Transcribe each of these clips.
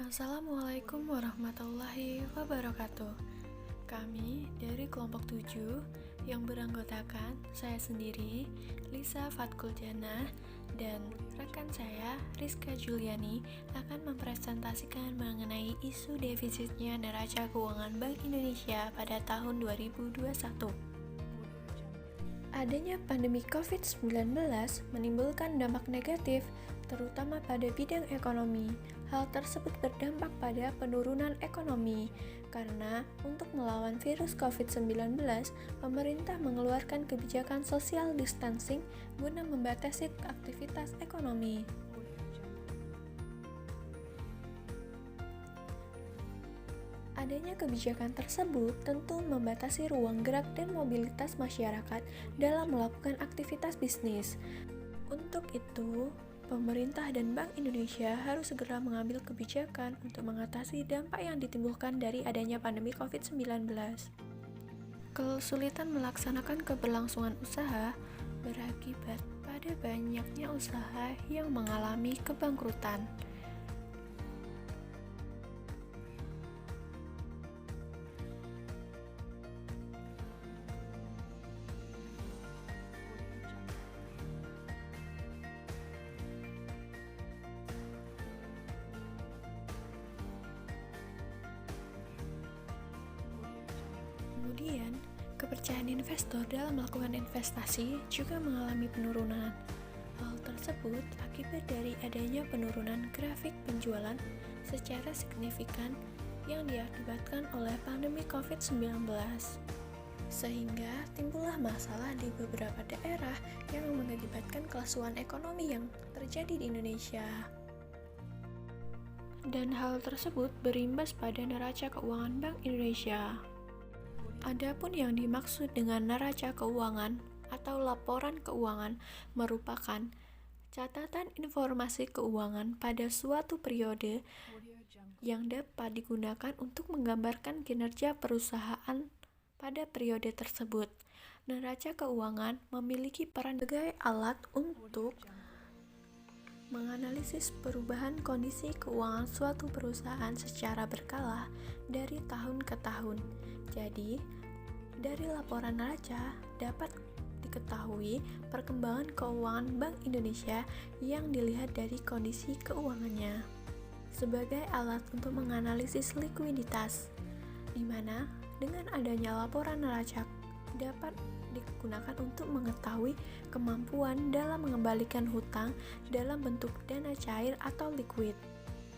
Assalamualaikum warahmatullahi wabarakatuh. Kami dari kelompok 7 yang beranggotakan saya sendiri, Lisa Fatkuljana, dan rekan saya, Rizka Juliani, akan mempresentasikan mengenai isu defisitnya neraca keuangan Bank Indonesia pada tahun 2021. Adanya pandemi COVID-19 menimbulkan dampak negatif, terutama pada bidang ekonomi. Hal tersebut berdampak pada penurunan ekonomi, karena untuk melawan virus COVID-19, pemerintah mengeluarkan kebijakan social distancing guna membatasi aktivitas ekonomi. Adanya kebijakan tersebut tentu membatasi ruang gerak dan mobilitas masyarakat dalam melakukan aktivitas bisnis. Untuk itu, pemerintah dan Bank Indonesia harus segera mengambil kebijakan untuk mengatasi dampak yang ditimbulkan dari adanya pandemi COVID-19. Kesulitan melaksanakan keberlangsungan usaha berakibat pada banyaknya usaha yang mengalami kebangkrutan. Kemudian, kepercayaan investor dalam melakukan investasi juga mengalami penurunan. Hal tersebut akibat dari adanya penurunan grafik penjualan secara signifikan yang diakibatkan oleh pandemi COVID-19. Sehingga timbullah masalah di beberapa daerah yang mengakibatkan kelasuan ekonomi yang terjadi di Indonesia. Dan hal tersebut berimbas pada neraca keuangan Bank Indonesia. Adapun yang dimaksud dengan neraca keuangan atau laporan keuangan merupakan catatan informasi keuangan pada suatu periode yang dapat digunakan untuk menggambarkan kinerja perusahaan pada periode tersebut. Neraca keuangan memiliki peran sebagai alat untuk menganalisis perubahan kondisi keuangan suatu perusahaan secara berkala dari tahun ke tahun. Jadi, dari laporan neraca dapat diketahui perkembangan keuangan Bank Indonesia yang dilihat dari kondisi keuangannya sebagai alat untuk menganalisis likuiditas, di mana dengan adanya laporan neraca dapat digunakan untuk mengetahui kemampuan dalam mengembalikan hutang dalam bentuk dana cair atau liquid.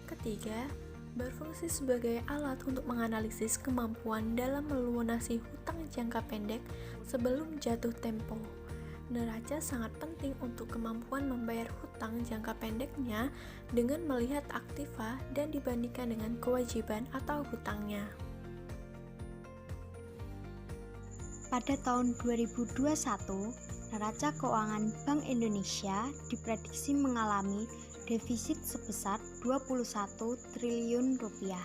Ketiga, berfungsi sebagai alat untuk menganalisis kemampuan dalam melunasi hutang jangka pendek sebelum jatuh tempo. Neraca sangat penting untuk kemampuan membayar hutang jangka pendeknya dengan melihat aktiva dan dibandingkan dengan kewajiban atau hutangnya. Pada tahun 2021, neraca keuangan Bank Indonesia diprediksi mengalami defisit sebesar 21 triliun rupiah.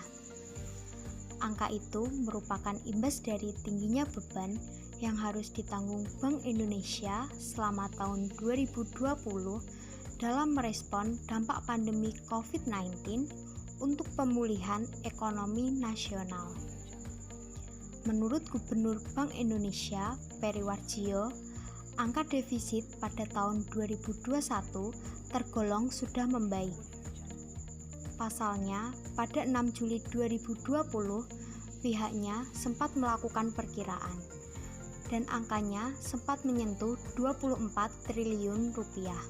Angka itu merupakan imbas dari tingginya beban yang harus ditanggung Bank Indonesia selama tahun 2020 dalam merespon dampak pandemi COVID-19 untuk pemulihan ekonomi nasional. Menurut Gubernur Bank Indonesia, Peri Warjio, angka defisit pada tahun 2021 tergolong sudah membaik. Pasalnya, pada 6 Juli 2020, pihaknya sempat melakukan perkiraan, dan angkanya sempat menyentuh 24 triliun rupiah.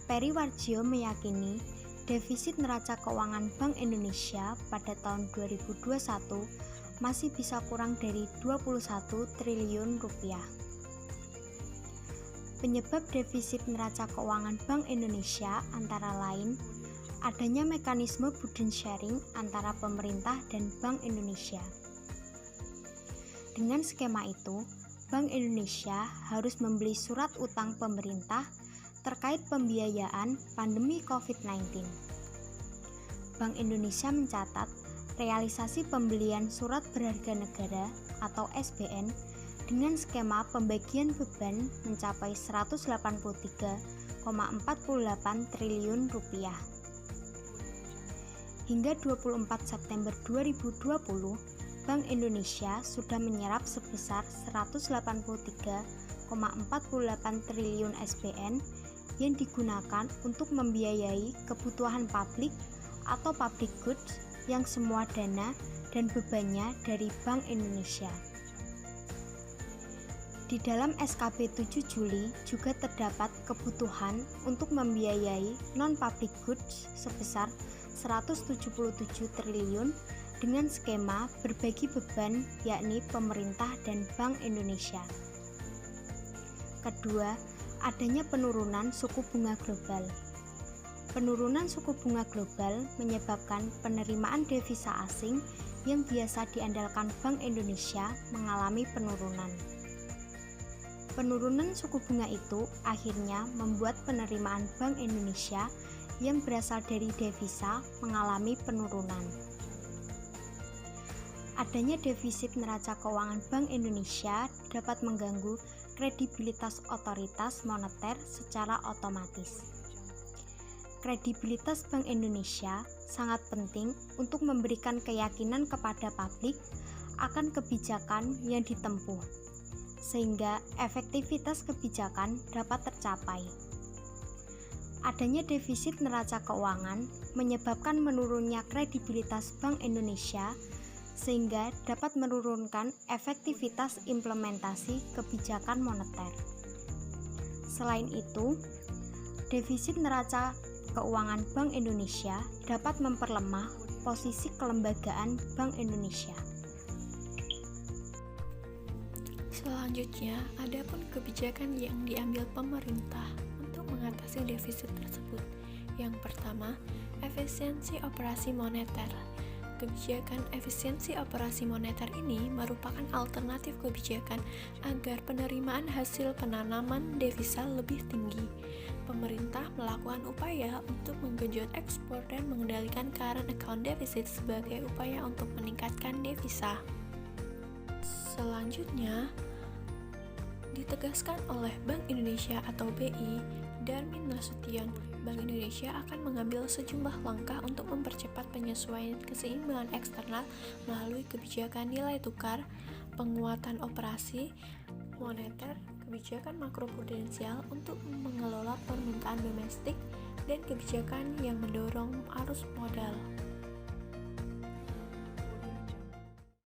Peri Warjio meyakini defisit neraca keuangan Bank Indonesia pada tahun 2021 masih bisa kurang dari 21 triliun rupiah. Penyebab defisit neraca keuangan Bank Indonesia antara lain adanya mekanisme burden sharing antara pemerintah dan Bank Indonesia. Dengan skema itu, Bank Indonesia harus membeli surat utang pemerintah terkait pembiayaan pandemi COVID-19. Bank Indonesia mencatat realisasi pembelian surat berharga negara atau SBN dengan skema pembagian beban mencapai 183,48 triliun rupiah. hingga 24 September 2020, Bank Indonesia sudah menyerap sebesar 183,48 triliun SBN yang digunakan untuk membiayai kebutuhan publik atau public goods yang semua dana dan bebannya dari Bank Indonesia. Di dalam SKB 7 Juli juga terdapat kebutuhan untuk membiayai non-public goods sebesar 177 triliun dengan skema berbagi beban yakni pemerintah dan Bank Indonesia. Kedua, adanya penurunan suku bunga global. Penurunan suku bunga global menyebabkan penerimaan devisa asing yang biasa diandalkan Bank Indonesia mengalami penurunan. Penurunan suku bunga itu akhirnya membuat penerimaan Bank Indonesia yang berasal dari devisa mengalami penurunan. Adanya defisit neraca keuangan Bank Indonesia dapat mengganggu kredibilitas otoritas moneter secara otomatis. Kredibilitas Bank Indonesia sangat penting untuk memberikan keyakinan kepada publik akan kebijakan yang ditempuh, sehingga efektivitas kebijakan dapat tercapai. Adanya defisit neraca keuangan menyebabkan menurunnya kredibilitas Bank Indonesia, sehingga dapat menurunkan efektivitas implementasi kebijakan moneter. Selain itu, defisit neraca keuangan Bank Indonesia dapat memperlemah posisi kelembagaan Bank Indonesia. Selanjutnya, adapun kebijakan yang diambil pemerintah untuk mengatasi defisit tersebut. Yang pertama, efisiensi operasi moneter. Kebijakan efisiensi operasi moneter ini merupakan alternatif kebijakan agar penerimaan hasil penanaman devisa lebih tinggi. Pemerintah melakukan upaya untuk menggenjot ekspor dan mengendalikan current account deficit sebagai upaya untuk meningkatkan devisa. Selanjutnya, ditegaskan oleh Bank Indonesia atau BI, Darmin Nasution, Bank Indonesia akan mengambil sejumlah langkah untuk mempercepat penyesuaian keseimbangan eksternal melalui kebijakan nilai tukar, penguatan operasi moneter, kebijakan makroprudensial untuk mengelola permintaan domestik, dan kebijakan yang mendorong arus modal.